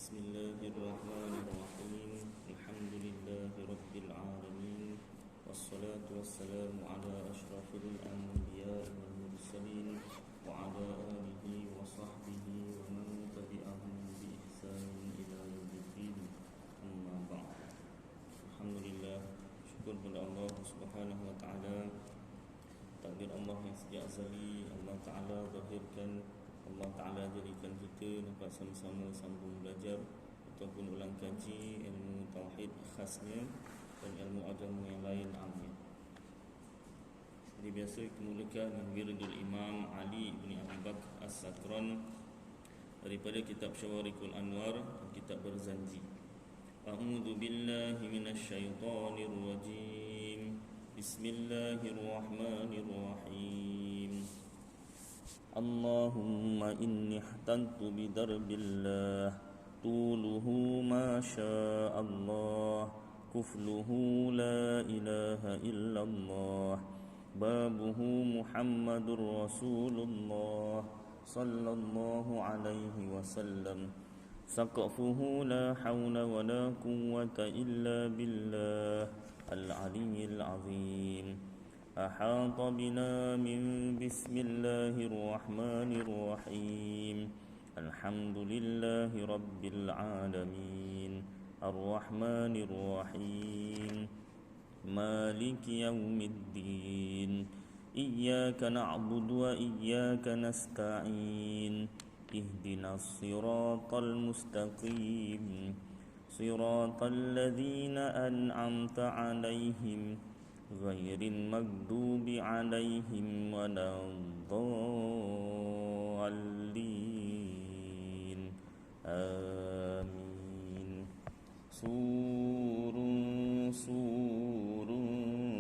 Bismillahirrahmanirrahim. Alhamdulillahi rabbil alamin. Wassalatu wassalamu ala asyrafil anbiya'i wal mursalin wa ala alihi wa sahbihi wa man tabi'ahum bi ihsanin ila yaumiddin. Amma ba'd. Alhamdulillah, syukur kepada Allah Subhanahu wa taala. Takdir Allah yang sejak azali Allah taala zahirkan, Allah Ta'ala jadikan kita dapat sama-sama sambung belajar ataupun ulang kaji ilmu tauhid khasnya dan ilmu agama yang lain amnya. Seperti biasa kita mulakan dengan wiridul Imam Ali bin Abi Bakr As-Sakran daripada kitab Syawarikul Anwar dan kitab Berzanji. A'udzu billahi minasyaitonir rajim. Bismillahirrahmanirrahim. اللهم إني احتنت بدرب الله طوله ما شاء الله كفله لا إله إلا الله بابه محمد رسول الله صلى الله عليه وسلم سقفه لا حول ولا قوة إلا بالله العلي العظيم أحاط بنا من بسم الله الرحمن الرحيم الحمد لله رب العالمين الرحمن الرحيم مالك يوم الدين إياك نعبد وإياك نستعين اهدنا الصراط المستقيم صراط الذين أنعمت عليهم غير المغضوب عليهم ولا الضالين آمين سور سور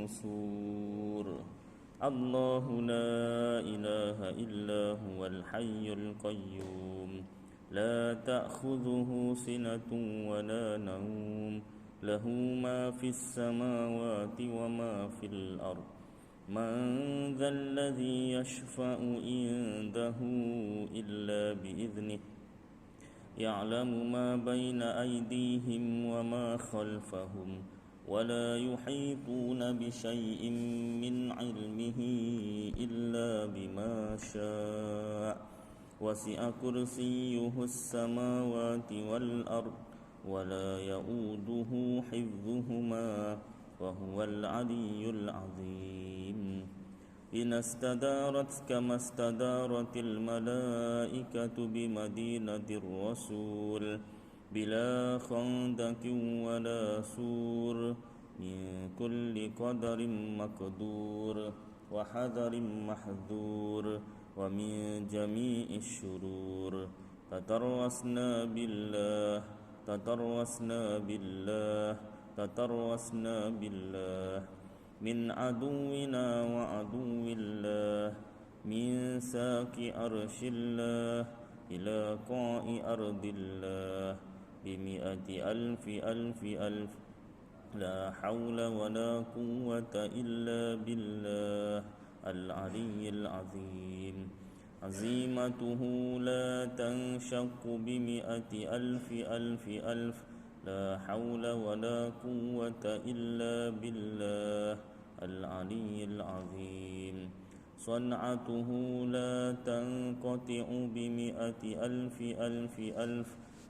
سور الله لا إله إلا هو الحي القيوم لا تأخذه سنة ولا نوم له ما في السماوات وما في الأرض من ذا الذي يشفع عنده إلا بإذنه يعلم ما بين أيديهم وما خلفهم ولا يحيطون بشيء من علمه إلا بما شاء وسع كرسيه السماوات والأرض ولا يؤوده حفظهما وهو العلي العظيم إن استدارت كما استدارت الملائكة بمدينة الرسول بلا خندق ولا سور من كل قدر مقدور وحذر محذور ومن جميع الشرور تترسنا بالله تترسنا بالله من عدونا وعدو الله من ساق عرش الله إلى قاع أرض الله بمئة ألف ألف ألف لا حول ولا قوة إلا بالله العلي العظيم عزيمته لا تنشق بمئة ألف ألف ألف لا حول ولا قوة إلا بالله العلي العظيم صنعته لا تنقطع بمئة ألف ألف ألف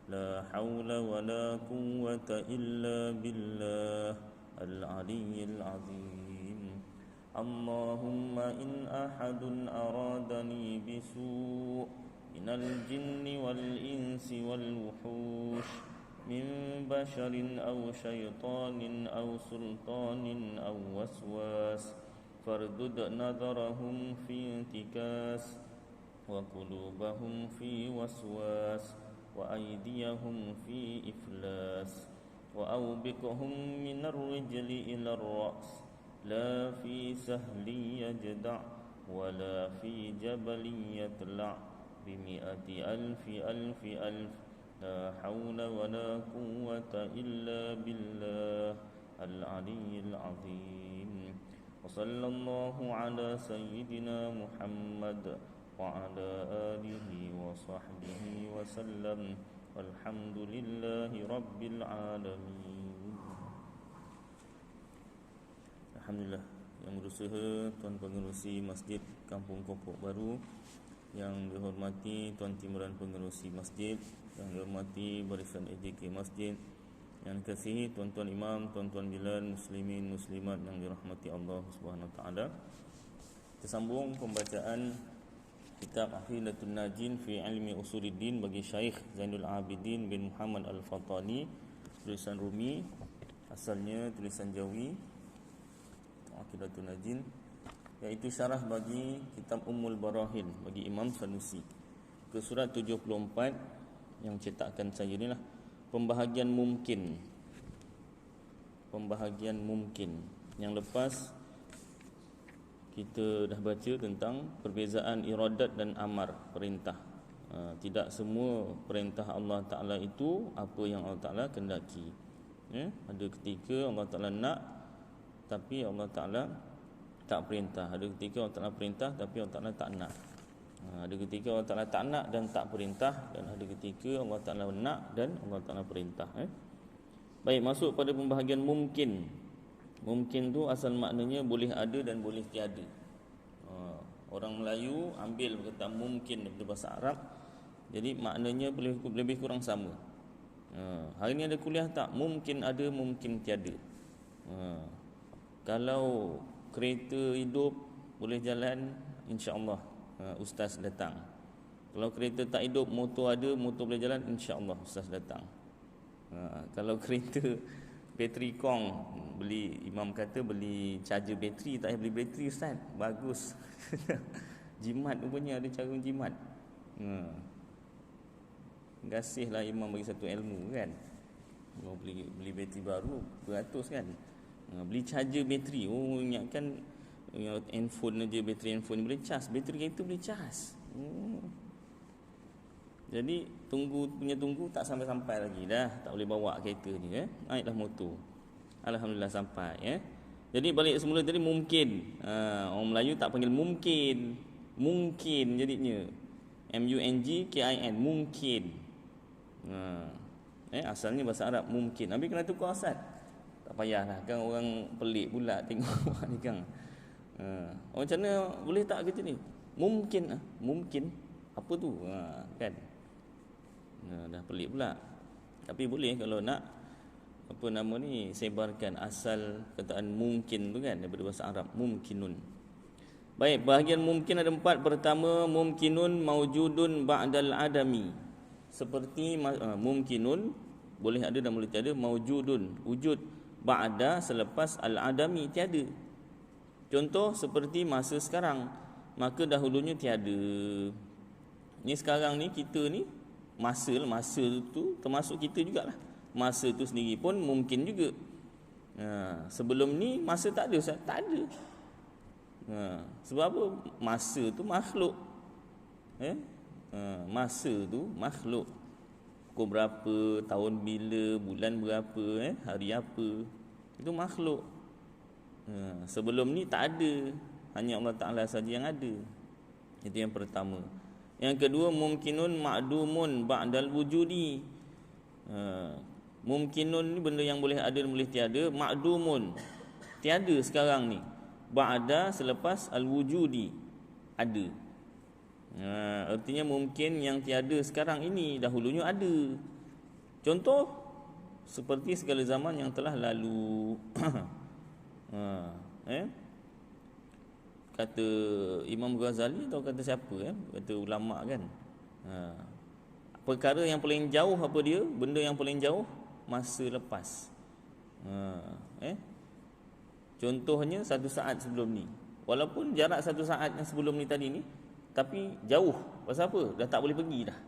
لا حول ولا قوة إلا بالله العلي العظيم اللهم إن أحد أرادني بسوء من الجن والإنس والوحوش من بشر أو شيطان أو سلطان أو وسواس فاردد نظرهم في انتكاس وقلوبهم في وسواس وأيديهم في إفلاس وأوبقهم من الرجل إلى الرأس لا في سهل يجدع ولا في جبل يطلع بمئة ألف ألف ألف لا حول ولا قوة إلا بالله العلي العظيم وصلى الله على سيدنا محمد وعلى آله وصحبه وسلم Walhamdulillahi Rabbil Alamin. Alhamdulillah. Yang berusaha Tuan Pengerusi Masjid Kampung Kopok Baru, yang dihormati Tuan Timbalan Pengerusi Masjid, yang dihormati Barisan AJK Masjid, yang dikasihi tuan-tuan imam, tuan-tuan bilal, muslimin, muslimat yang dirahmati Allah Subhanahu Wa Taala. Kita sambung pembacaan kitab Aqidatun Najin fi Ilmi Usuluddin bagi Syekh Zainul Abidin bin Muhammad Al-Fatani, tulisan Rumi, asalnya tulisan Jawi. Aqidatun Najin iaitu syarah bagi kitab Ummul Barahin bagi Imam Sanusi ke surat 74 yang cetakan saya inilah. Pembahagian mungkin. Pembahagian mungkin. Yang lepas kita dah baca tentang perbezaan iradat dan amar, perintah. Tidak semua perintah Allah Ta'ala itu apa yang Allah Ta'ala kendaki. Ada ketika Allah Ta'ala nak, tapi Allah Ta'ala tak perintah. Ada ketika Allah Ta'ala perintah, tapi Allah Ta'ala tak nak. Ada ketika Allah Ta'ala tak nak dan tak perintah, dan ada ketika Allah Ta'ala nak dan Allah Ta'ala perintah. Baik, masuk pada pembahagian mungkin. Mungkin tu asal maknanya boleh ada dan boleh tiada. Orang Melayu ambil kata mungkin daripada bahasa Arab, jadi maknanya lebih kurang sama. Hari ni ada kuliah tak? Mungkin ada, mungkin tiada. Kalau kereta hidup boleh jalan, insya-Allah ustaz datang. Kalau kereta tak hidup, motor ada, motor boleh jalan, insya-Allah ustaz datang. Kalau kereta bateri kong, beli, imam kata beli charger bateri, tak payah beli bateri ustaz. Bagus. Jimat rupanya ada cara jimat. Gasihlah imam bagi satu ilmu kan. Mau beli bateri baru beratus kan. Beli charger bateri. Oh, ingatkan handphone aja, bateri handphone boleh cas, bateri kereta boleh cas. Jadi tunggu tak sampai-sampai lagi dah, tak boleh bawa kereta ni naiklah motor. Alhamdulillah sampai Jadi balik semula tadi mungkin. Orang Melayu tak panggil mungkin. Mungkin jadinya MUNGKIN, mungkin. Asalnya bahasa Arab mungkin. Habis kena tukar asal. Tak payahlah kan, orang pelik pula tengok ni kan. Macam mana boleh tak kerja ni? Mungkin. Mungkin. Apa tu? Kan. Dah pelik pula. Tapi boleh kalau nak apa nama ni, sebarkan asal kataan mungkin tu kan daripada bahasa Arab, mumkinun. Baik, bahagian mungkin ada 4. Pertama, mumkinun maujudun ba'dal adami. Seperti mumkinun boleh ada dan boleh tiada, maujudun wujud ba'da selepas al-adami tiada. Contoh seperti masa sekarang, maka dahulunya tiada. Ni sekarang ni kita ni masa tu termasuk kita jugalah. Masa tu sendiri pun mungkin juga. Sebelum ni masa tak ada Ustaz? Tak ada. Sebab apa? Masa tu makhluk. Masa tu makhluk. Pukul berapa, tahun bila, bulan berapa, hari apa, itu makhluk. Sebelum ni tak ada, hanya Allah Ta'ala saja yang ada. Itu yang pertama. Yang kedua, mungkinun ma'dumun ba'dal wujudi. Mungkinun ni benda yang boleh ada dan boleh tiada. Ma'dumun, tiada sekarang ni. Ba'da selepas al-wujudi, ada. Artinya mungkin yang tiada sekarang ini dahulunya ada. Contoh seperti segala zaman yang telah lalu. Kata Imam Ghazali atau kata siapa kata ulama kan, perkara yang paling jauh apa dia? Benda yang paling jauh masa lepas. Contohnya 1 saat sebelum ni. Walaupun jarak 1 saat yang sebelum ni tadi ni, tapi jauh. Pasal apa? Dah tak boleh pergi dah.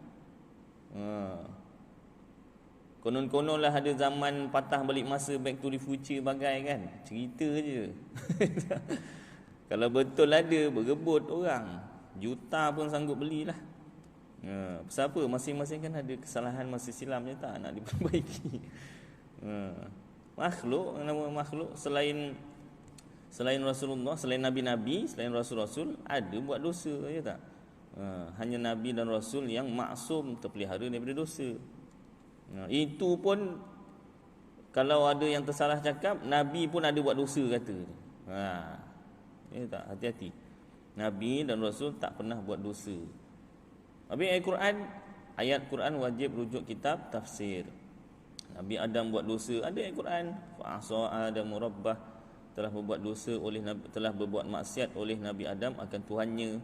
Konon-konon lah ada zaman patah balik masa, Back to the Future bagai kan. Cerita je. Kalau betul ada, berebut orang. Juta pun sanggup belilah. Pasal apa? Masing-masing kan ada kesalahan masa silamnya, tak nak diperbaiki. Makhluk, nama makhluk selain Rasulullah, selain Nabi-Nabi, selain Rasul-Rasul, ada buat dosa, ya tak? Hanya Nabi dan Rasul yang maksum, terpelihara daripada dosa. Itu pun kalau ada yang tersalah cakap, Nabi pun ada buat dosa kata. Tak, hati-hati. Nabi dan Rasul tak pernah buat dosa. Habis ayat Quran wajib rujuk kitab tafsir. Nabi Adam buat dosa, ada ayat Quran, fa'asa Adamu rabbah, telah berbuat dosa oleh telah berbuat maksiat oleh Nabi Adam akan Tuhannya.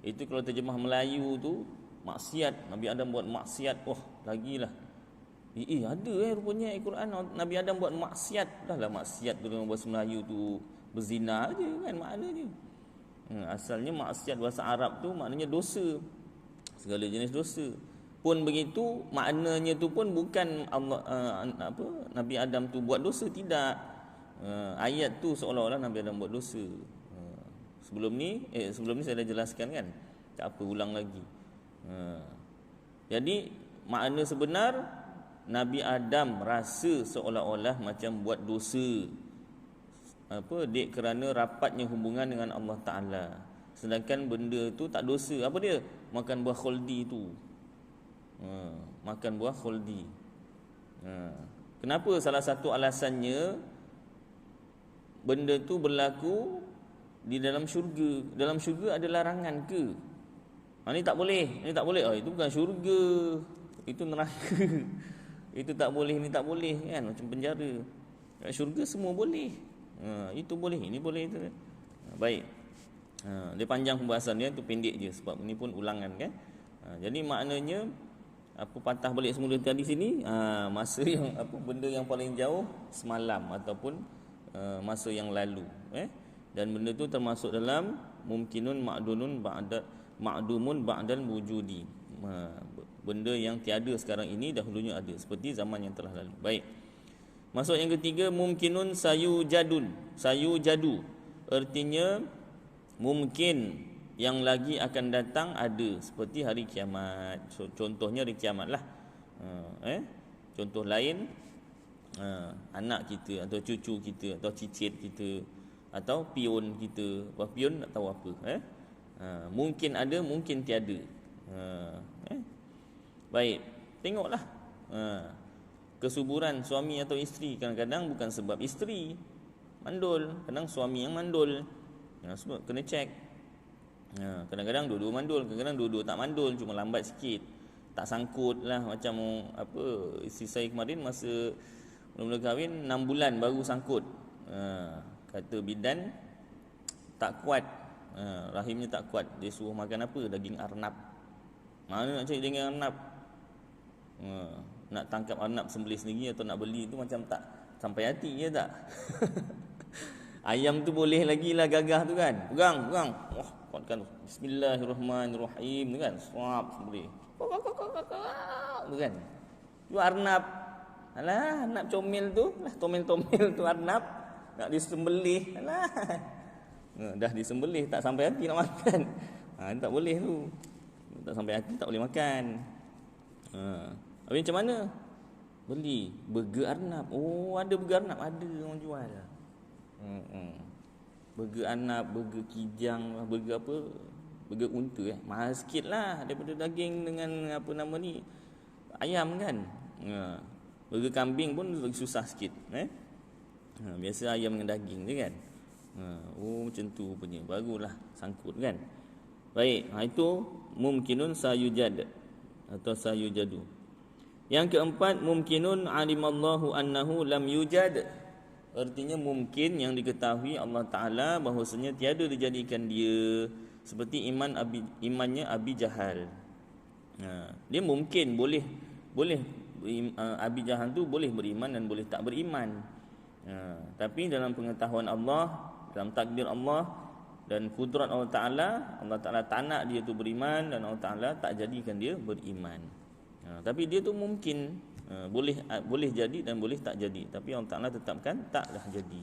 Itu kalau terjemah Melayu tu maksiat, Nabi Adam buat maksiat, lagilah. Ada rupanya ayat Quran Nabi Adam buat maksiat. Dah lah maksiat tu dalam bahasa Melayu tu berzina aja kan maknanya. Asalnya maksiat bahasa Arab tu maknanya dosa. Segala jenis dosa. Pun begitu maknanya tu pun bukan Allah Nabi Adam tu buat dosa, tidak. Ayat tu seolah-olah Nabi Adam buat dosa. Sebelum ni saya dah jelaskan kan. Tak apa ulang lagi. Jadi makna sebenar Nabi Adam rasa seolah-olah macam buat dosa. Kerana rapatnya hubungan dengan Allah Ta'ala. Sedangkan benda tu tak dosa. Apa dia? Makan buah khuldi tu. Makan buah khuldi. Kenapa? Salah satu alasannya benda tu berlaku di dalam syurga. Dalam syurga ada larangan ke? Ni tak boleh, ni tak boleh. Itu bukan syurga, itu neraka. Itu tak boleh, ni tak boleh kan, macam penjara. Kat syurga semua boleh. Itu boleh, ini boleh itu. Baik. Dia panjang pembahasan dia, tu pendek je sebab ini pun ulangan kan. Jadi maknanya patah balik semula tadi sini, masa yang benda yang paling jauh semalam ataupun masa yang lalu, dan benda tu termasuk dalam mumkinun ma'dumun ba'dal wujudi. Benda yang tiada sekarang ini dahulunya ada, seperti zaman yang telah lalu. Baik. Masuk yang ketiga, mumkinun sayujadu. Artinya mungkin yang lagi akan datang ada, seperti hari kiamat. Contohnya hari kiamat lah. Contoh lain, anak kita atau cucu kita atau cicit kita atau pion kita. Pion tak tahu apa. Mungkin ada, mungkin tiada. Baik, tengoklah kesuburan suami atau isteri. Kadang-kadang bukan sebab isteri mandul, kadang suami yang mandul. Sebab kena cek. Kadang-kadang dua-dua mandul, kadang-kadang dua-dua tak mandul, cuma lambat sikit. Tak sangkut lah. Macam isteri saya kemarin masa mula-mula kahwin 6 bulan baru sangkut. Kata bidan tak kuat, rahimnya tak kuat. Dia suruh makan apa? Daging arnab. Mana nak cari daging arnab? Nak tangkap arnab sembelih sendiri atau nak beli tu macam tak sampai hati je tak. Ayam tu boleh lagi lah gagah tu kan. Pegang. Kuatkan tu. Bismillahirrahmanirrahim tu kan. Suap sembelih. Tu kan. Tu arnab. Alah, arnab comel tu. Lah tomel-tomel tu arnab. Nak disembelih. Alah. Dah disembelih tak sampai hati nak makan. Tak boleh tu. Tak sampai hati tak boleh makan. Habis macam mana? Beli burger arnab. Ada burger arnab, ada orang jual. Burger arnab, burger kijang, burger apa? Burger unta mahal sikit lah daripada daging dengan ayam kan. Burger kambing pun lagi susah sikit. Biasa ayam dengan daging je kan. Macam tu punya, barulah sangkut kan. Baik, itu mumkinun sayujad atau sayujadu. Yang keempat, mumkinun alimallahu annahu lam yujad. Artinya mungkin yang diketahui Allah Ta'ala bahawasanya tiada dijadikan dia, seperti imannya Abi Jahal. Dia mungkin boleh Abi Jahal tu boleh beriman dan boleh tak beriman. Tapi dalam pengetahuan Allah, dalam takdir Allah dan kudrat Allah Ta'ala tak nak dia tu beriman, dan Allah Ta'ala tak jadikan dia beriman. Tapi dia tu mungkin boleh jadi dan boleh tak jadi, tapi Allah Ta'ala tetapkan taklah jadi.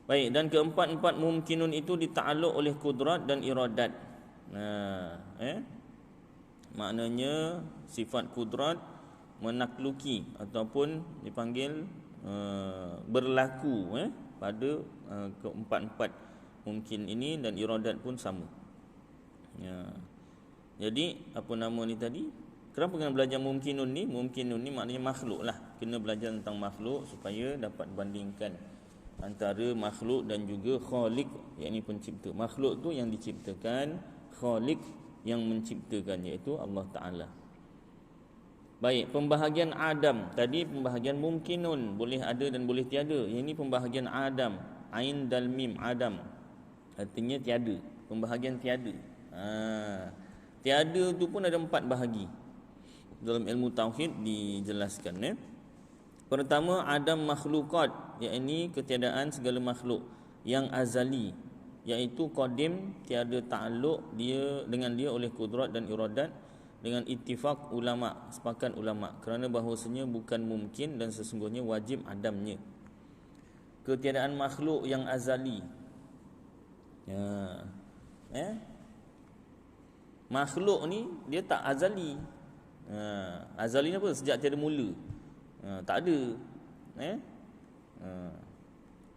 Baik, dan keempat mungkinun itu dita'alluq oleh kudrat dan iradat. Maknanya sifat kudrat menakluki ataupun dipanggil berlaku pada keempat-empat mungkin ini, dan iradat pun sama. Jadi apa nama ni tadi? Kenapa kena belajar mumkinun ni? Mumkinun ni maknanya makhluk lah. Kena belajar tentang makhluk supaya dapat bandingkan antara makhluk dan juga khaliq, yakni pencipta. Makhluk tu yang diciptakan, khaliq yang menciptakan, iaitu Allah Ta'ala. Baik, pembahagian Adam. Tadi pembahagian mumkinun, boleh ada dan boleh tiada. Yang ini pembahagian Adam, Ain dal mim, Adam. Artinya tiada, pembahagian tiada. Tiada tu pun ada 4 bahagi. Dalam ilmu tauhid dijelaskan. Pertama, Adam makhlukat, yakni ketiadaan segala makhluk yang azali, iaitu qadim, tiada ta'alluq dia dengan dia oleh kudrat dan iradat, dengan ittifaq ulama, sepakat ulama, kerana bahawasanya bukan mungkin dan sesungguhnya wajib adamnya. Ketiadaan makhluk yang azali. Makhluk ni dia tak azali. Azali ni apa? Sejak tiada mula. Tak ada.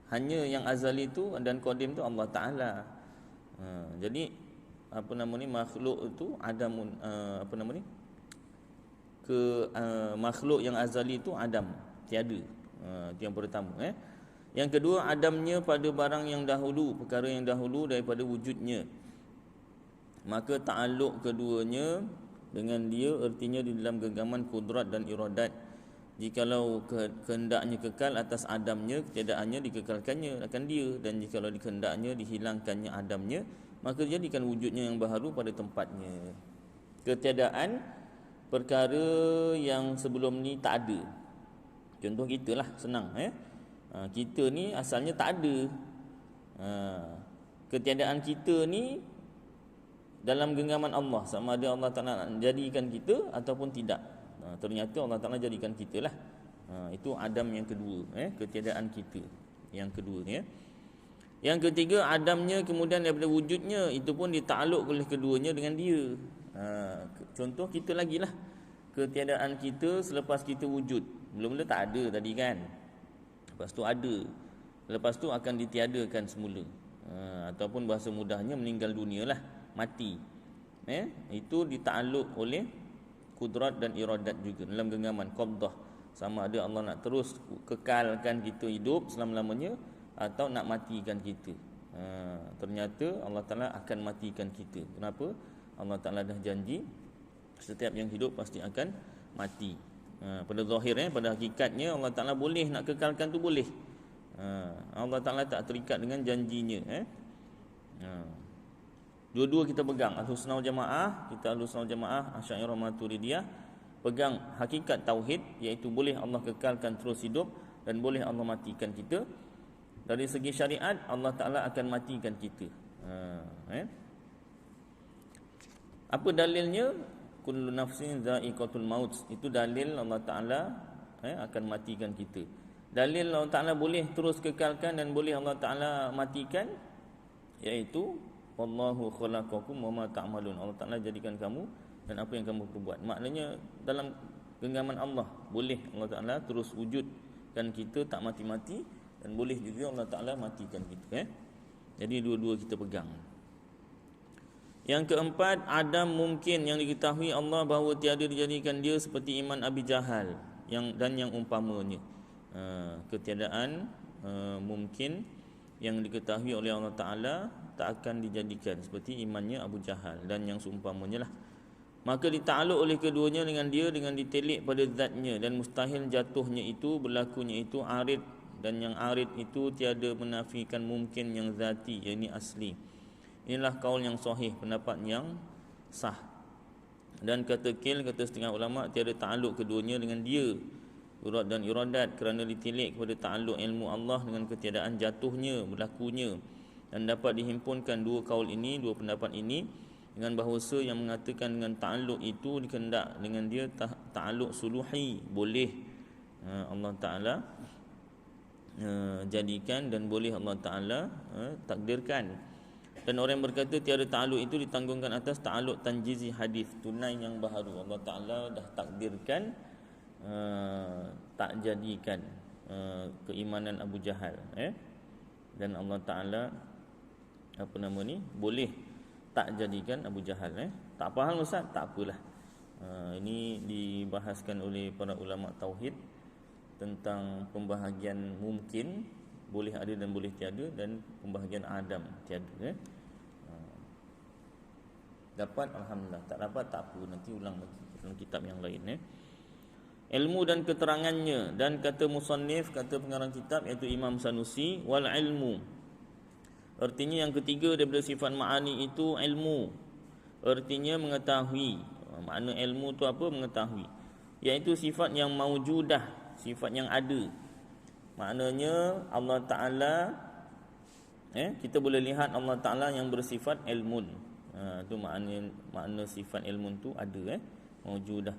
Hanya yang azali tu dan qadim tu Allah Ta'ala. Jadi makhluk tu adamun, makhluk yang azali tu adam, tiada. Itu yang pertama. Yang kedua, adamnya pada barang yang dahulu, perkara yang dahulu daripada wujudnya. Maka ta'alluq keduanya dengan dia artinya di dalam genggaman kudrat dan iradat. Jikalau kehendaknya kekal atas adamnya, ketiadaannya dikekalkannya akan dia, dan jikalau dikehendaknya dihilangkannya adamnya, maka jadikan wujudnya yang baharu pada tempatnya. Ketiadaan perkara yang sebelum ni tak ada. Contoh kita lah, senang. Kita ni asalnya tak ada. Ketiadaan kita ni dalam genggaman Allah, sama ada Allah Ta'ala nak jadikan kita ataupun tidak. Ternyata Allah Ta'ala jadikan kita lah. Itu Adam yang kedua, ketiadaan kita yang kedua. Yang ketiga, adamnya kemudian daripada wujudnya, itu pun ditakluk oleh keduanya dengan dia. Contoh kita lagi lah, ketiadaan kita selepas kita wujud. Mula-mula tak ada tadi kan, lepas tu ada, lepas tu akan ditiadakan semula. Ataupun bahasa mudahnya meninggal dunia lah, mati. Itu ditakluk oleh kudrat dan iradat juga dalam genggaman qabdah. Sama ada Allah nak terus kekalkan kita hidup selama-lamanya atau nak matikan kita. Ternyata Allah Ta'ala akan matikan kita. Kenapa? Allah Ta'ala dah janji setiap yang hidup pasti akan mati. Pada zahir, pada hakikatnya Allah Ta'ala boleh nak kekalkan tu, boleh. Allah Ta'ala tak terikat dengan janjinya. Dua-dua kita pegang, Ahlus-Sunnah wal Jamaah, kita Ahlus-Sunnah wal Jamaah, Asy'ariyah Maturidiyah, pegang hakikat tauhid, iaitu boleh Allah kekalkan terus hidup dan boleh Allah matikan kita. Dari segi syariat, Allah Ta'ala akan matikan kita. Apa dalilnya? Kullu nafsin dha'iqatul maut. Itu dalil Allah Ta'ala akan matikan kita. Dalil Allah Ta'ala boleh terus kekalkan dan boleh Allah Ta'ala matikan, iaitu wallahu khalaqakum wama ta'malun. Allah Ta'ala jadikan kamu dan apa yang kamu perbuat. Maknanya dalam genggaman Allah boleh Allah Ta'ala terus wujudkan kita tak mati-mati, dan boleh juga Allah Ta'ala matikan kita. Jadi dua-dua kita pegang. Yang keempat, Adam mungkin, yang diketahui Allah bahawa tiada dijadikan dia seperti iman Abi Jahal dan yang umpamanya. Ketiadaan mungkin yang diketahui oleh Allah Ta'ala tak akan dijadikan seperti imannya Abu Jahal dan yang seumpamanya lah. Maka ditakluk oleh keduanya dengan dia dengan ditelik pada zatnya, dan mustahil jatuhnya itu, berlakunya itu arid, dan yang arid itu tiada menafikan mungkin yang zati, yang ini asli. Inilah kaul yang sahih, pendapat yang sah. Dan kata setengah ulama, tiada takluk keduanya dengan dia, urat dan iradat, kerana ditilik kepada takluk ilmu Allah dengan ketiadaan jatuhnya, berlakunya. Dan dapat dihimpunkan dua kaul ini, dua pendapat ini, dengan bahawasa yang mengatakan dengan takluk itu dikehendak dengan dia takluk suluhi, boleh Allah Ta'ala jadikan dan boleh Allah Ta'ala takdirkan. Dan orang yang berkata tiada takluk itu ditanggungkan atas takluk tanjizi hadis, tunai yang baharu. Allah Ta'ala dah takdirkan tak jadikan keimanan Abu Jahal, dan Allah Ta'ala boleh tak jadikan Abu Jahal. Tak faham Ustaz? Tak apalah, Ini dibahaskan oleh para ulama tauhid tentang pembahagian mungkin, boleh ada dan boleh tiada, dan pembahagian adam, tiada. Dapat alhamdulillah, tak dapat tak apa, nanti ulang lagi dalam kitab yang lain. Ilmu dan keterangannya, dan kata musannif, kata pengarang kitab iaitu Imam Sanusi, wal ilmu, artinya yang ketiga daripada sifat ma'ani itu ilmu, artinya mengetahui. Makna ilmu tu apa? Mengetahui, iaitu sifat yang maujudah, sifat yang ada. Maknanya Allah Ta'ala, kita boleh lihat Allah Ta'ala yang bersifat ilmun. Itu makna sifat ilmun tu ada, maujudah,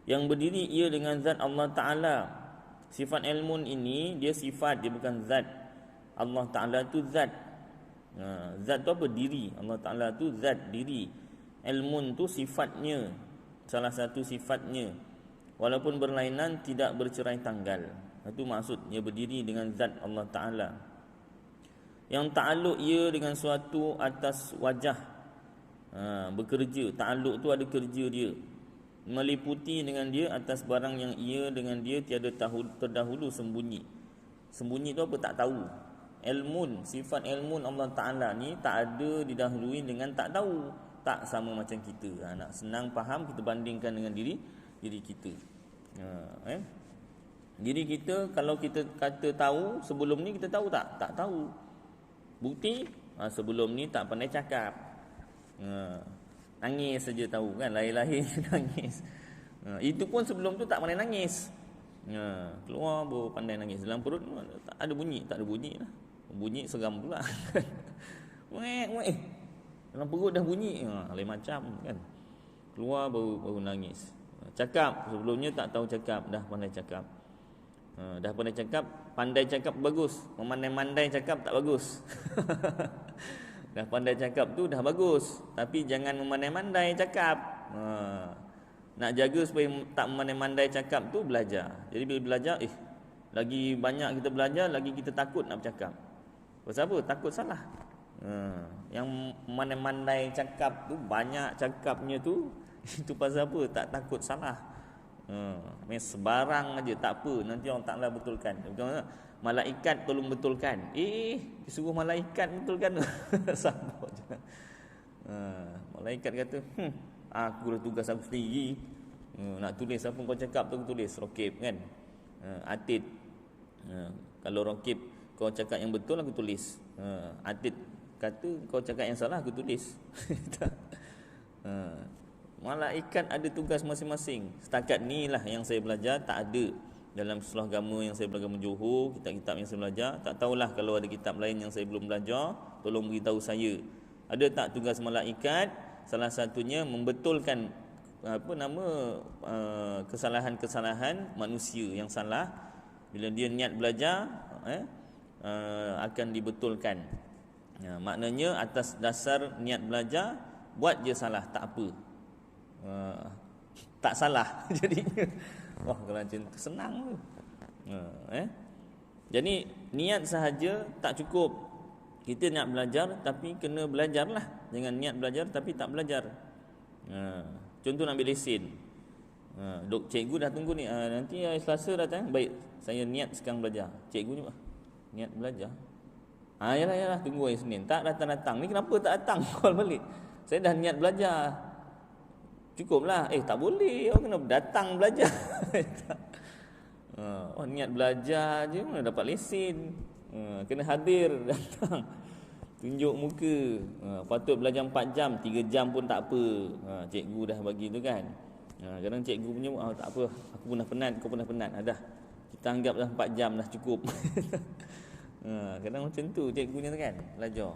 yang berdiri ia dengan zat Allah Ta'ala. Sifat ilmun ini dia sifat, dia bukan zat. Allah Ta'ala tu zat. Zat tu apa? Diri. Allah Ta'ala tu zat, diri. Ilmun tu sifatnya, salah satu sifatnya, walaupun berlainan tidak bercerai tanggal. Itu maksudnya berdiri dengan zat Allah Ta'ala, yang ta'aluk ia dengan suatu atas wajah, bekerja. Ta'aluk tu ada kerja dia, meliputi dengan dia atas barang yang ia dengan dia tiada terdahulu sembunyi. Sembunyi tu apa? Tak tahu. Ilmun, sifat ilmun Allah Ta'ala ni tak ada didahului dengan tak tahu. Tak sama macam kita. Nak senang faham, kita bandingkan dengan diri kita. Diri kita, kalau kita kata tahu, sebelum ni kita tahu tak? Tak tahu. Bukti, sebelum ni tak pandai cakap. Nangis saja tahu kan, lahir-lahir nangis. Itu pun sebelum tu tak pandai nangis. Keluar baru pandai nangis. Dalam perut tak ada bunyi, tak ada bunyi lah. Bunyi seram pula. Weh. Dalam perut dah bunyi, lain macam kan. Keluar baru nangis. Cakap, sebelumnya tak tahu cakap, dah pandai cakap. Dah pandai cakap bagus. Memandai-mandai cakap tak bagus. Dah pandai cakap tu dah bagus, tapi jangan memandai-mandai cakap. Nak jaga supaya tak memandai-mandai cakap tu, belajar. Jadi bila belajar, lagi banyak kita belajar, lagi kita takut nak bercakap. Pasal apa? Takut salah. Yang memandai-mandai cakap tu, banyak cakapnya tu, itu pasal apa? Tak takut salah. Sebarang aja tak apa, nanti orang Ta'ala betulkan. Malaikat tolong betulkan. Disuruh malaikat betulkan. Sabar je. Malaikat kata, aku dah tugas aku sendiri. Nak tulis apa kau cakap tu, aku tulis. Rokib kan, Atid. Kalau Rokib kau cakap yang betul, aku tulis. Atid kata kau cakap yang salah, aku tulis. Malaikat ada tugas masing-masing. Setakat ni lah yang saya belajar, tak ada dalam Seluruh Agama yang saya belajar Johor, kitab-kitab yang saya belajar. Tak tahulah kalau ada kitab lain yang saya belum belajar, tolong beritahu saya. Ada tak tugas malaikat? Salah satunya membetulkan kesalahan-kesalahan manusia yang salah. Bila dia niat belajar, akan dibetulkan. Maknanya atas dasar niat belajar, buat je salah tak apa. Tak salah jadinya. Wah, kalau macam tu senang tu. Jadi niat sahaja tak cukup. Kita nak belajar tapi kena belajarlah. Jangan niat belajar tapi tak belajar. Contoh nak ambil lesen. Cikgu dah tunggu ni. Nanti Selasa datang. Baik, saya niat sekarang belajar. Cikgu ni niat belajar. Yalah tunggu hari Senin. Tak datang-datang. Ni kenapa tak datang? Call balik. Saya dah niat belajar. Cukuplah. Tak boleh. Orang kena datang belajar. Niat belajar je mana dapat lesen. Kena hadir, datang, tunjuk muka. Patut belajar 4 jam, 3 jam pun tak apa. Cikgu dah bagi tu kan. Kadang cikgu punya tak apa, aku pun dah penat, kau pun dah penat. Dah, kita anggap dah 4 jam dah cukup. Kadang macam tu cikgunya tu kan, belajar.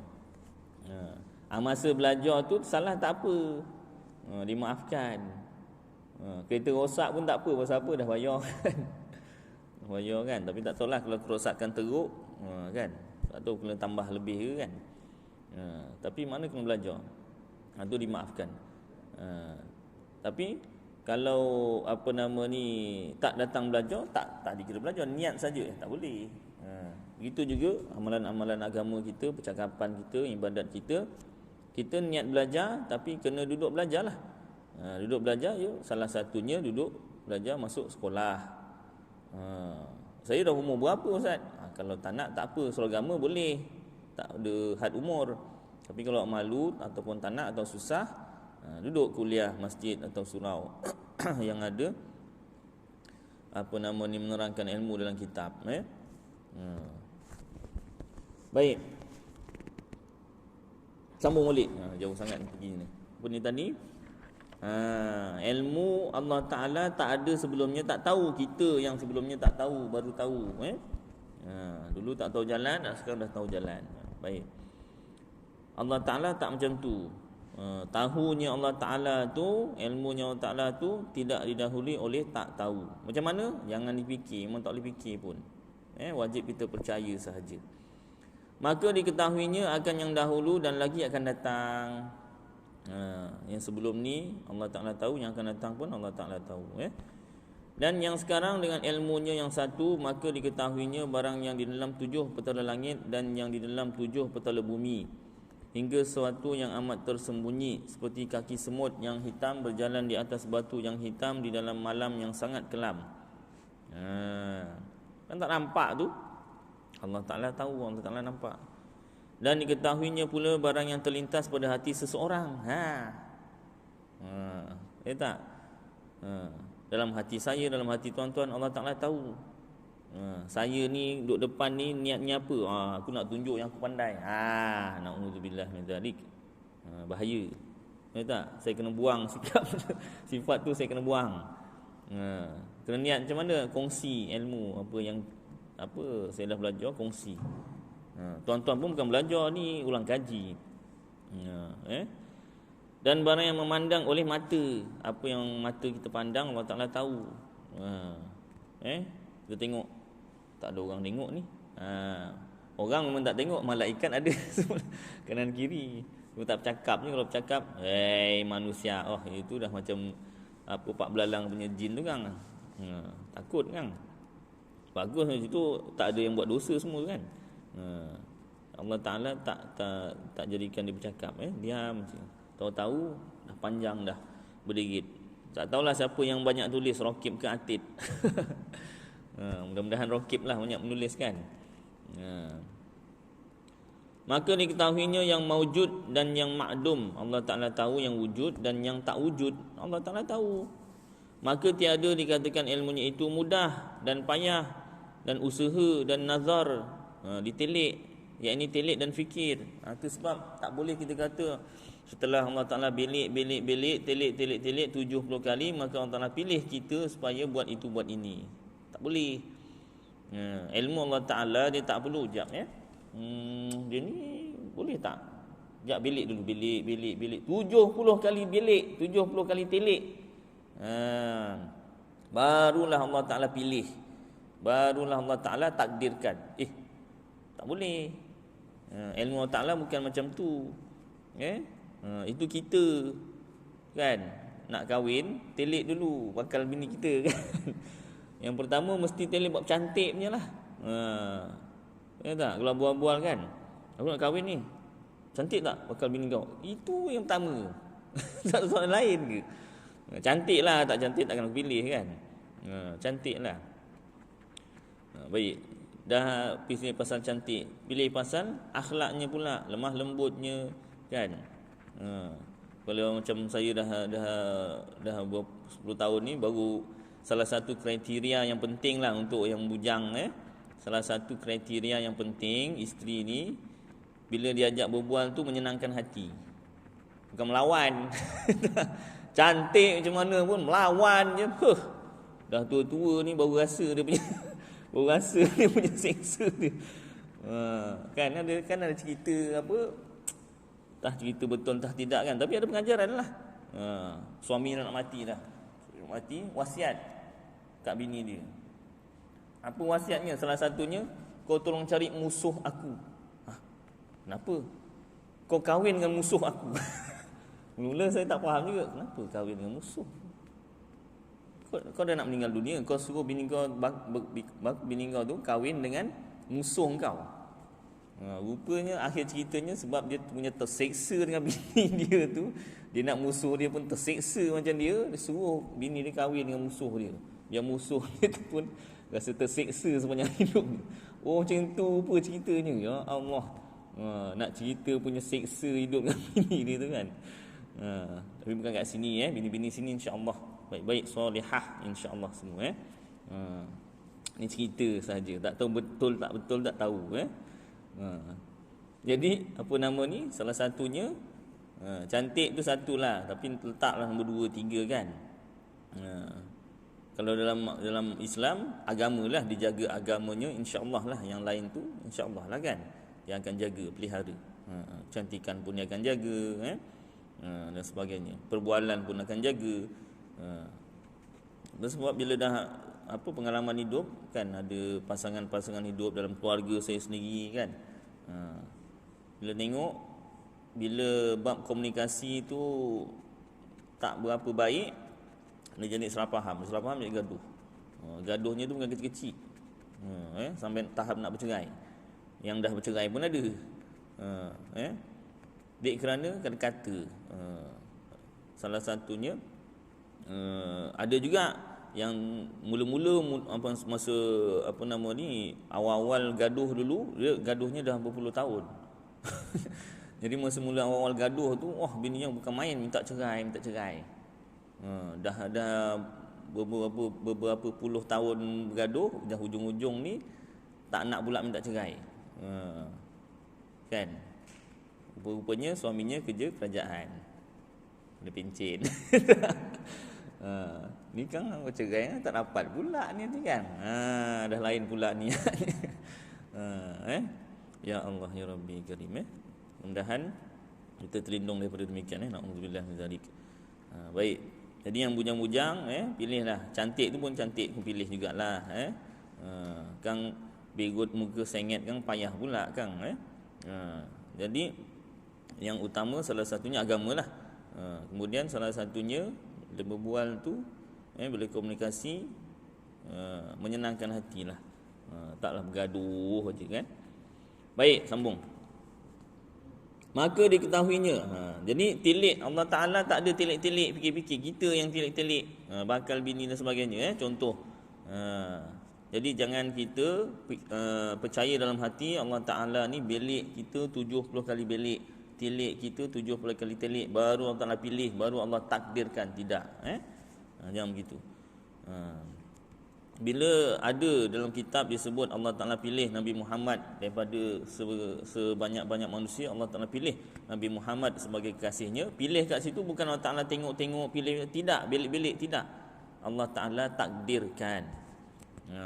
Masa belajar tu salah tak apa, dimaafkan. Kereta rosak pun tak apa, pasal apa, dah bayar kan. Bayar kan, tapi tak tahulah kalau kerosakan teruk, kan, tak tahu kena tambah lebih ke kan. Tapi mana kena belajar, tu dimaafkan. Tapi kalau tak datang belajar, tak dikira belajar, niat saja tak boleh. Begitu juga amalan-amalan agama kita, percakapan kita, ibadat kita. Kita niat belajar tapi kena duduk belajarlah. Duduk belajar, salah satunya duduk belajar masuk sekolah. Saya dah umur berapa Ustaz? Kalau tak nak tak apa, seragama boleh, tak ada had umur. Tapi kalau malu ataupun tak nak atau susah, duduk kuliah masjid atau surau yang ada menerangkan ilmu dalam kitab. Baik, sambung balik. Jauh sangat pergi ni. Apa ni tadi? Ilmu Allah Ta'ala tak ada sebelumnya, tak tahu. Kita yang sebelumnya tak tahu, baru tahu. Dulu tak tahu jalan, sekarang dah tahu jalan. Baik, Allah Ta'ala tak macam tu. Tahunya Allah Ta'ala tu, ilmunya Allah Ta'ala tu tidak didahului oleh tak tahu. Macam mana? Jangan dipikir, memang tak boleh fikir pun. Wajib kita percaya sahaja. Maka diketahuinya akan yang dahulu dan lagi akan datang. Yang sebelum ni Allah Ta'ala tahu, yang akan datang pun Allah Ta'ala tahu. Dan yang sekarang dengan ilmunya yang satu, maka diketahuinya barang yang di dalam 7 petala langit dan yang di dalam 7 petala bumi, hingga sesuatu yang amat tersembunyi seperti kaki semut yang hitam berjalan di atas batu yang hitam di dalam malam yang sangat kelam. Kan tak nampak tu, Allah Ta'ala tahu, Allah Ta'ala nampak. Dan diketahuinya pula barang yang terlintas pada hati seseorang. Tak? Dalam hati saya, dalam hati tuan-tuan, Allah Ta'ala tahu. Saya ni duduk depan ni niatnya apa? Aku nak tunjuk yang aku pandai. Na'udzubillah min dzalik. Bahaya. Tak? Saya kena buang sikap sifat tu, saya kena buang. Kena niat macam mana? Kongsi ilmu apa saya dah belajar, kongsi. Tuan-tuan pun bukan belajar ni, ulang kaji. Dan barang yang memandang oleh mata, apa yang mata kita pandang Allah Ta'ala tahu. Kita tengok, tak ada orang tengok ni. Orang memang tak tengok, malaikat ada kanan kiri. Dia tak bercakap ni. Kalau bercakap, manusia, itu dah macam apa pak belalang punya jin tu kan. Takut kan. Bagus di situ tak ada yang buat dosa semua kan. Allah Ta'ala tak jadikan dia bercakap. Diam je. Tahu-tahu dah panjang dah berdikit. Tak tahulah siapa yang banyak tulis, Rokib ke Atid. Mudah-mudahan Rokib lah banyak menulis kan. Maka diketahuinya yang maujud dan yang ma'dum. Allah Ta'ala tahu yang wujud dan yang tak wujud. Allah Ta'ala tahu. Maka tiada dikatakan ilmunya itu mudah dan payah dan usaha dan nazar, ditelik, yakni telik dan fikir. Itu sebab tak boleh kita kata setelah Allah Ta'ala belik, telik 70 kali, maka Allah Ta'ala pilih kita supaya buat itu, buat ini. Tak boleh. Ilmu Allah Ta'ala dia tak perlu jap dia ni boleh tak? Jap belik dulu, belik 70 kali belik, 70 kali telik. Barulah Allah Ta'ala pilih, barulah Allah Ta'ala takdirkan. Tak boleh. Ilmu Allah Ta'ala bukan macam tu. Itu kita kan nak kahwin, telik dulu bakal bini kita kan. Yang pertama mesti telik buat cantik punya lah. Tak? Kalau bual-bual kan, aku nak kahwin ni, cantik tak bakal bini kau? Itu yang pertama. Tak ada soalan lain ke? Cantik lah, tak cantik takkan aku pilih kan. Cantik lah. Baik, dah pilih pasal cantik, pilih pasal akhlaknya pula, lemah lembutnya kan. Kalau macam saya dah 10 tahun ni, baru salah satu kriteria yang penting lah untuk yang bujang, salah satu kriteria yang penting isteri ni bila diajak berbual tu menyenangkan hati, bukan melawan. Cantik macam mana pun melawan je. Dah tua-tua ni baru rasa dia punya dia punya seksa dia. Kan ada cerita apa, entah cerita betul entah tidak kan, tapi ada pengajaran lah. Suami nak mati dah, mati, wasiat kat bini dia. Apa wasiatnya? Salah satunya, kau tolong cari musuh aku. Kenapa? Kau kahwin dengan musuh aku. Mula saya tak faham juga, kenapa kahwin dengan musuh? Kau dah nak meninggal dunia, kau suruh bini kau tu kahwin dengan musuh kau. Rupanya akhir ceritanya sebab dia punya terseksa dengan bini dia tu, dia nak musuh dia pun terseksa macam dia suruh bini dia kahwin dengan musuh dia. Yang musuh dia tu pun rasa terseksa sepanjang hidup dia. Oh macam tu apa ceritanya. Ya Allah. Nak cerita punya seksa hidup dengan bini dia tu kan. Tapi bukan kat sini bini-bini sini insya-Allah baik-baik solihah insya-Allah semua Ni cerita saja, tak tahu betul tak tahu Jadi apa nama ni, salah satunya cantik tu satulah, tapi letaklah nombor 2 3 kan. Kalau dalam Islam agamalah dijaga agamanya, insya-Allah lah. Yang lain tu insya-Allah lah kan, yang akan jaga pelihara. Cantikan pun dia akan jaga dan sebagainya. Perbualan pun akan jaga. Dan sebab bila dah pengalaman hidup kan, ada pasangan-pasangan hidup dalam keluarga saya sendiri kan. Bila tengok, bila bab komunikasi tu tak berapa baik, dia jadi salah faham jadi gaduh. Gaduhnya tu bukan kecil-kecil. Sampai tahap nak bercerai. Yang dah bercerai pun ada. Dek kerana kata-kata. Salah satunya ada juga yang mula-mula masa awal-awal gaduh dulu, dia gaduhnya dah berpuluh tahun. Jadi masa mula awal-awal gaduh tu, bini yang bukan main minta cerai. Dah ada beberapa puluh tahun bergaduh, dah hujung-hujung ni tak nak pula minta cerai. Kan? Rupanya suaminya kerja kerajaan. Dia pencen. Ni kan bercerai tak dapat pula ni kan. Dah lain pula ni. Ya Allah ya Rabbi Karim. Mudah-mudahan kita terlindung daripada demikian. Na'udzubillah min zalik. Baik. Jadi yang bujang-bujang pilihlah. Cantik tu pun cantik pun pilih jugalah. Kang begut muka sengit kang payah pula kang. Jadi yang utama salah satunya agamalah. Kemudian salah satunya bila berbual tu bila komunikasi menyenangkan hatilah. Taklah bergaduh aja kan. Baik, sambung. Maka diketahuinya. Jadi tilik Allah Taala tak ada tilik-tilik fikir-fikir, kita yang tilik-tilik bakal bini dan sebagainya contoh. Jadi jangan kita percaya dalam hati Allah Taala ni belik kita 70 kali belik, tilik kita 70 kali tilik, baru Allah Taala pilih, baru Allah takdirkan. Tidak. Jangan begitu. Bila ada dalam kitab disebut Allah Ta'ala pilih Nabi Muhammad daripada sebanyak-banyak manusia, Allah Ta'ala pilih Nabi Muhammad sebagai kekasihnya. Pilih kat situ bukan Allah Ta'ala tengok-tengok pilih, tidak, belik-belik, tidak. Allah Ta'ala takdirkan.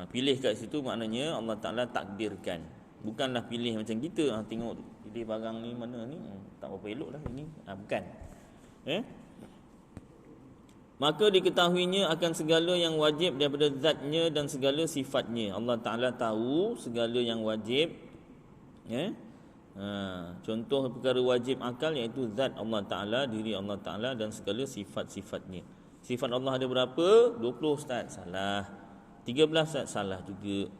Pilih kat situ maknanya Allah Ta'ala takdirkan. Bukanlah pilih macam kita, tengok pilih barang ni mana ni, tak berapa elok lah ini. Bukan. Maka diketahuinya akan segala yang wajib daripada zatnya dan segala sifatnya. Allah Ta'ala tahu segala yang wajib. Contoh perkara wajib akal iaitu zat Allah Ta'ala, diri Allah Ta'ala dan segala sifat-sifatnya. Sifat Allah ada berapa? 20 Ustaz. Salah. 13 Ustaz. Salah juga.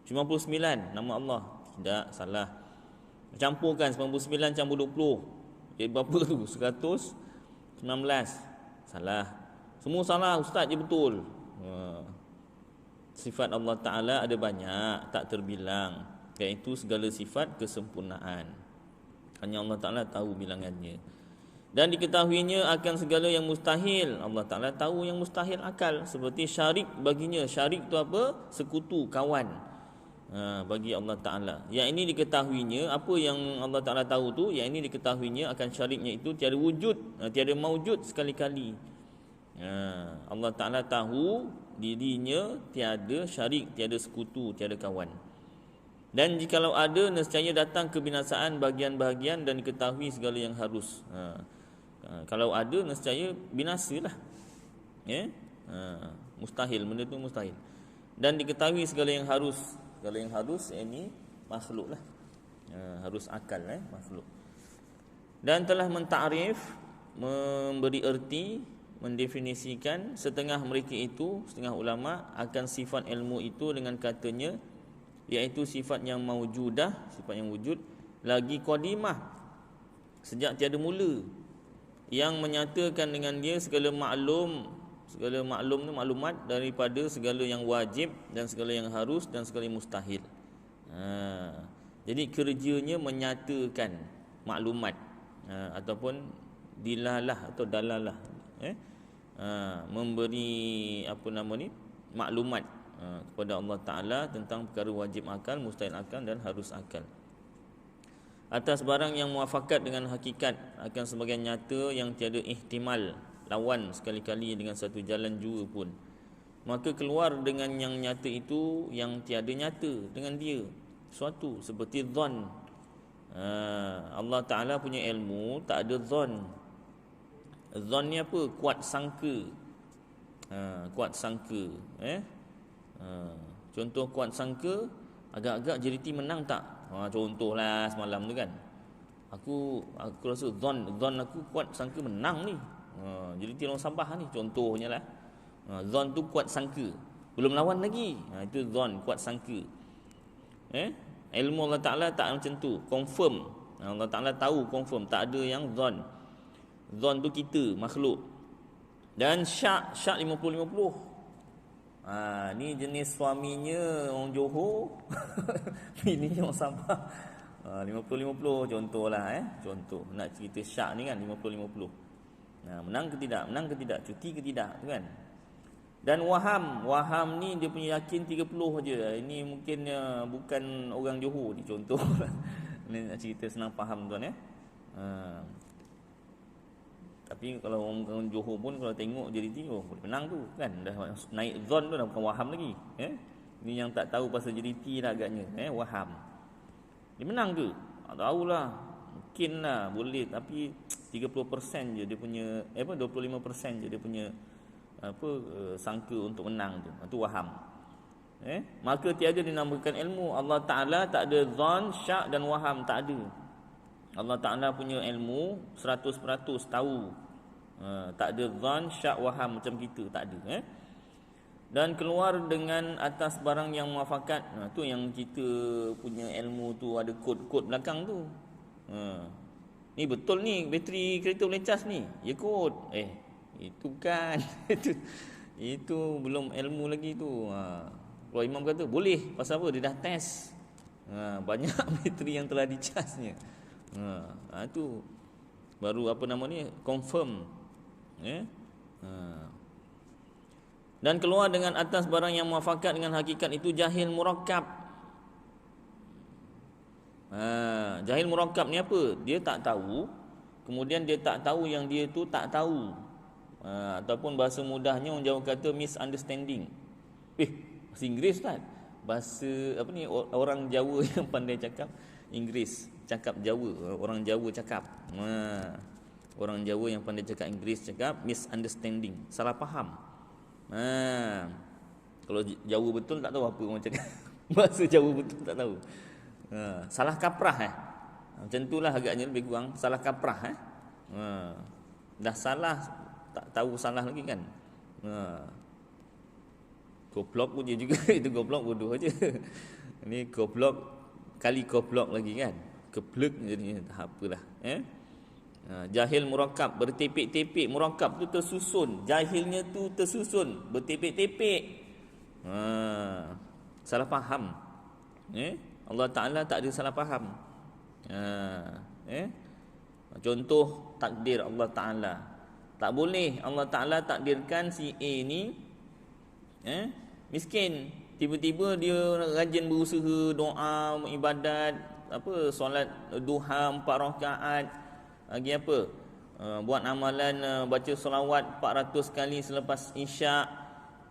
99 nama Allah. Tidak. Salah. Campurkan 99 campur 20. Jadi berapa tu? 119. Salah. Semua salah Ustaz je betul. Sifat Allah Ta'ala ada banyak, tak terbilang, iaitu segala sifat kesempurnaan. Hanya Allah Ta'ala tahu bilangannya. Dan diketahuinya akan segala yang mustahil. Allah Ta'ala tahu yang mustahil akal. Seperti syarik baginya. Syarik tu apa? Sekutu, kawan. Bagi Allah Ta'ala. Yang ini diketahuinya, apa yang Allah Ta'ala tahu tu, yang ini diketahuinya akan syariknya itu tiada wujud, tiada maujud sekali-kali. Allah Ta'ala tahu dirinya tiada syarik, tiada sekutu, tiada kawan. Dan jikalau ada, nescaya datang kebinasaan bahagian-bahagian dan diketahui segala yang harus. Kalau ada, nescaya binasalah. Mustahil, benda tu mustahil. Dan diketahui segala yang harus. Segala yang harus ini makhluk lah. Harus akal makhluk. Dan telah mentakrif, memberi erti, mendefinisikan setengah mereka itu, setengah ulama akan sifat ilmu itu dengan katanya iaitu sifat yang maujudah, sifat yang wujud, lagi qadimah, sejak tiada mula, yang menyatakan dengan dia segala maklum ni maklumat daripada segala yang wajib dan segala yang harus dan segala yang mustahil. Jadi kerjanya menyatakan maklumat, ataupun dilalah atau dalalah, memberi maklumat kepada Allah Ta'ala tentang perkara wajib akal, mustahil akal dan harus akal, atas barang yang muafakat dengan hakikat akan sebagian nyata yang tiada ihtimal lawan sekali-kali dengan satu jalan jua pun, maka keluar dengan yang nyata itu yang tiada nyata dengan dia suatu, seperti zon. Allah Ta'ala punya ilmu tak ada zon. Zon ni apa? Kuat sangka. Kuat sangka. Contoh kuat sangka, agak-agak JDT menang tak? Contohlah semalam tu kan, aku rasa zon aku kuat sangka menang ni, JDT lawan Sabah ni, contohnya lah. Zon tu kuat sangka, belum lawan lagi, itu zon, kuat sangka. Ilmu Allah Ta'ala tak macam tu, confirm. Allah Ta'ala tahu confirm, tak ada yang zon. Zon tu kita, makhluk. Dan syak 50-50. Ni jenis suaminya orang Johor, bininya orang Sabah. 50-50 contohlah, contoh nak cerita syak ni kan, 50-50. Menang ke tidak, cuti ke tidak tu kan. Dan waham ni dia punya yakin 30 aja. Ini mungkin bukan orang Johor ni, contoh. Ni nak cerita senang faham tuan Tapi kalau orang Johor pun kalau tengok JDT, boleh menang tu kan, dah naik zon tu dah, bukan waham lagi. Ni yang tak tahu pasal JDT lah agaknya, waham. Dia menang ke? Tak tahulah. Mungkin lah boleh, tapi 30% je dia punya 25% je dia punya sangka untuk menang tu. Itu waham. Maka tiada dinamakan ilmu. Allah Ta'ala tak ada zon, syak dan waham, tak ada. Allah Ta'ala punya ilmu 100% tahu. Tak ada zon, syak, waham macam kita, tak ada. Dan keluar dengan atas barang yang muafakat. Tu yang kita punya ilmu tu ada kod-kod belakang tu. Ni betul ni, bateri kereta boleh cas ni. Ya kod. Itu kan. itu belum ilmu lagi tu. Kalau imam kata boleh, pasal apa? Dia dah test. Banyak bateri yang telah dicasnya. Itu baru confirm. Dan keluar dengan atas barang yang muafakat dengan hakikat itu jahil murakkab. Jahil murakkab ni apa? Dia tak tahu, kemudian dia tak tahu yang dia tu tak tahu. Ataupun bahasa mudahnya orang Jawa kata misunderstanding. Bahasa Inggeris kan? Bahasa orang Jawa yang pandai cakap Inggeris, cakap Jawa, orang Jawa cakap. Orang Jawa yang pandai cakap Inggeris cakap misunderstanding, salah faham. Kalau Jawa betul tak tahu apa orang cakap. Bahasa Jawa betul tak tahu. Salah kaprah macam itulah agaknya, lebih kurang salah kaprah. Dah salah, tak tahu salah lagi kan. Goblok pun dia juga. Itu goblok bodoh aja. Ini goblok kali goblok lagi kan, keblek jadinya, tak apalah. Jahil murakkab, bertepek-tepek. Murakkab tu tersusun, jahilnya tu tersusun, bertepek-tepek. Salah faham. Allah Ta'ala tak ada salah faham. Contoh takdir Allah Ta'ala, tak boleh Allah Ta'ala takdirkan si A ni miskin, tiba-tiba dia rajin berusaha doa, ibadat, solat duha 4 rakaat, lagi buat amalan baca selawat 400 kali selepas isyak,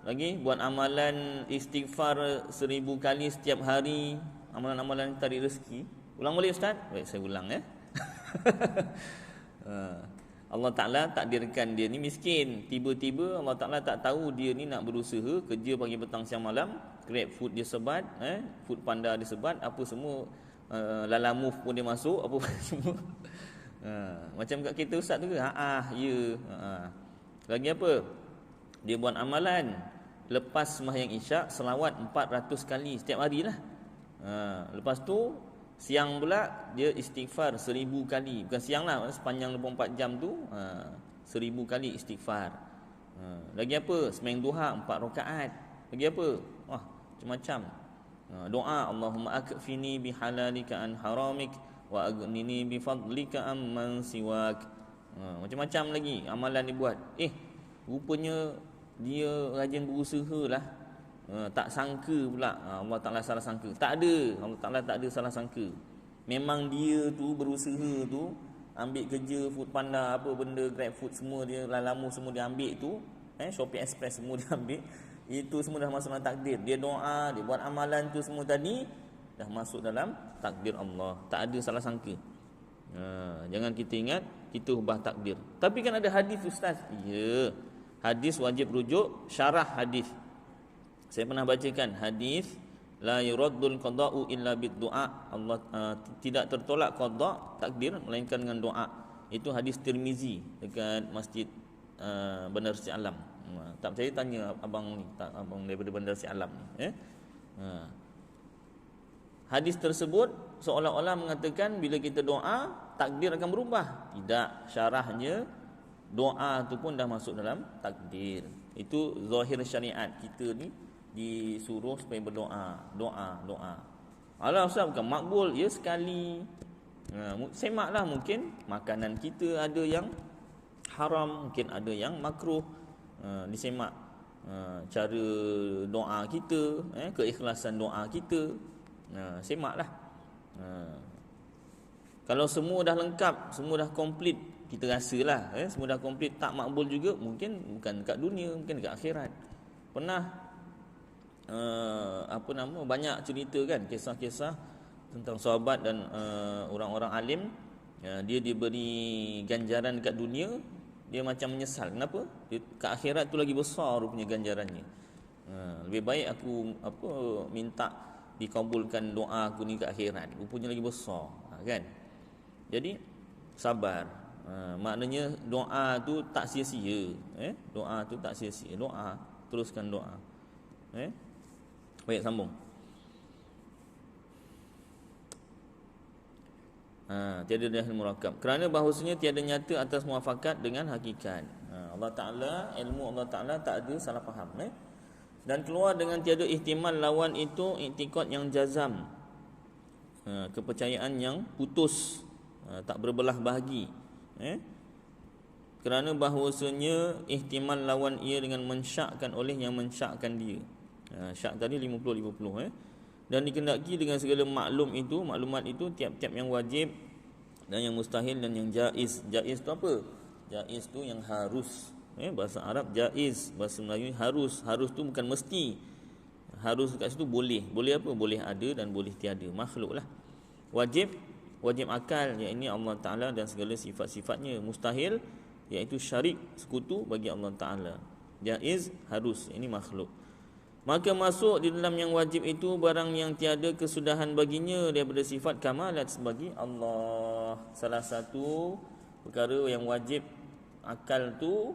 lagi buat amalan istighfar 1000 kali setiap hari, amalan-amalan tarik rezeki. Ulang balik Ustaz? Baik, saya ulang Allah Ta'ala takdirkan dia ni miskin. Tiba-tiba Allah Ta'ala tak tahu dia ni nak berusaha kerja pagi petang siang malam, Grab food dia sebat, Food Panda dia sebat, apa semua, Lala Move pun dia masuk, apa semua. Macam kat kita Ustaz tu ke? Ya. Lagi apa? Dia buat amalan lepas sembahyang isyak selawat 400 kali setiap hari lah. Lepas tu siang pula dia istighfar 1000 kali. Bukan siang lah, sepanjang 24 jam tu 1000 kali istighfar. Lagi apa? Sembahyang duha 4 rakaat. Lagi apa? Wah, macam-macam. Doa, Allahumma akfini bihalalika an haramik wa aghnini bifadlika amman siwak. Macam-macam lagi amalan dibuat. Rupanya dia rajin berusaha lah. Tak sangka pula Allah Ta'ala salah sangka. Tak ada, Allah Ta'ala tak ada salah sangka. Memang dia tu berusaha tu, ambil kerja Foodpanda, apa benda, GrabFood semua dia, Lalamove semua dia ambil tu, Shopee Express semua dia ambil. Itu semua dah masuk dalam takdir. Dia doa, dia buat amalan tu semua tadi, dah masuk dalam takdir Allah. Tak ada salah sangka. Jangan kita ingat kita ubah takdir. Tapi kan ada hadis, ustaz. Ya, hadis wajib rujuk syarah hadis. Saya pernah bacakan hadis, la yuraddul qada'u illa bid-du'a. Allah tidak tertolak qada' takdir melainkan dengan doa. Itu hadis Tirmizi dekat Masjid Bandar Sri Alam. Tak percaya tanya abang ni, abang daripada Bandar Sri Alam ni. Hadis tersebut seolah-olah mengatakan bila kita doa takdir akan berubah. Tidak, syarahnya doa tu pun dah masuk dalam takdir. Itu zahir syariat. Kita ni disuruh supaya berdoa, doa. Alah ustaz, bukan makbul, ya sekali. Semaklah, mungkin makanan kita ada yang haram, mungkin ada yang makruh. Disemak cara doa kita, keikhlasan doa kita. Semaklah. Kalau semua dah lengkap, semua dah komplit, kita rasalah semua dah komplit, tak makbul juga, mungkin bukan dekat dunia, mungkin dekat akhirat. Pernah banyak cerita kan, kisah-kisah tentang sahabat dan orang-orang alim. Dia diberi ganjaran dekat dunia, dia macam menyesal. Kenapa? Dia, ke akhirat tu lagi besar rupanya ganjarannya. Lebih baik aku minta dikabulkan doa aku ni ke akhirat, rupanya lagi besar, kan? Jadi sabar. Maknanya doa tu tak sia-sia. Doa tu tak sia-sia. Doa, teruskan doa. Baik, sambung. Tiada dahil murakab, kerana bahawasanya tiada nyata atas muafakat dengan hakikat. Allah Ta'ala, ilmu Allah Ta'ala tak ada salah faham. Dan keluar dengan tiada ihtimal lawan itu i'tiqad yang jazam, kepercayaan yang putus, tak berbelah bahagi. Kerana bahawasanya ihtimal lawan ia dengan mensyakkan oleh yang mensyakkan dia. Syak tadi 50-50. Dan dikendaki dengan segala maklumat itu tiap-tiap yang wajib dan yang mustahil dan yang jaiz. Jaiz tu apa? Jaiz tu yang harus. Bahasa Arab jaiz, bahasa Melayu harus. Harus tu bukan mesti. Harus kat situ boleh. Boleh apa? Boleh ada dan boleh tiada. Makhluk lah. Wajib akal, iaitu Allah Ta'ala dan segala sifat-sifatnya. Mustahil, iaitu syarik, sekutu bagi Allah Ta'ala. Jaiz, harus, ini makhluk. Maka masuk di dalam yang wajib itu barang yang tiada kesudahan baginya daripada sifat kamalat sebagai Allah. Salah satu perkara yang wajib akal tu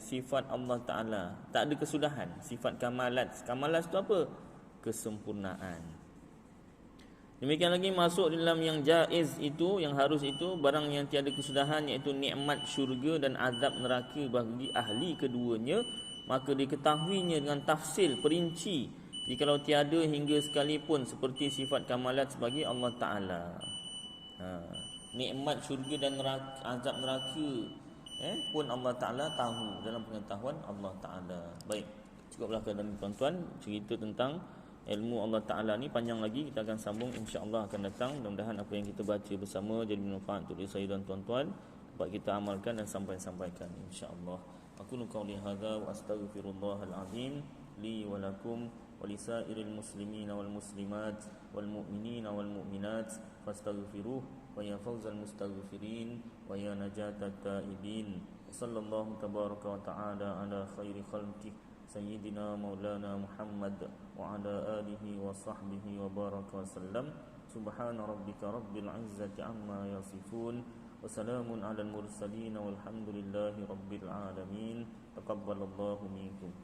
sifat Allah Ta'ala, tak ada kesudahan. Sifat kamalat. Kamalat tu apa? Kesempurnaan. Demikian lagi masuk di dalam yang jaiz itu, yang harus itu, barang yang tiada kesudahan, iaitu nikmat syurga dan azab neraka bagi ahli keduanya. Maka diketahuinya dengan tafsil perinci jikalau tiada hingga sekalipun seperti sifat kamalat sebagai Allah Ta'ala. Nikmat syurga dan azab neraka pun Allah Ta'ala tahu dalam pengetahuan Allah Ta'ala. Baik, cukuplah keadaan tuan-tuan. Cerita tentang ilmu Allah Ta'ala ni panjang lagi, kita akan sambung insya-Allah akan datang. Mudah-mudahan apa yang kita baca bersama jadi manfaat untuk diri saya dan tuan-tuan, dapat kita amalkan dan sampaikan insya-Allah. Aku qauli hadza wa astaghfirullahal azim li wa lakum wa lisairil muslimin wal muslimat wal mu'minin wal mu'minat fastaghfiruh wa ya fawzal mustaghfirin wa ya najatat taibin. Sallallahu tabaraka wa ta'ala ala khairi khalqi sayyidina maulana Muhammad wa ala alihi wa sahbihi wa baraka wa sallam. Subhana rabbika rabbil izzati amma yasifun. Wassalamun ala al-mursalin walhamdulillahi rabbil alamin. Taqabbalallahu minkum.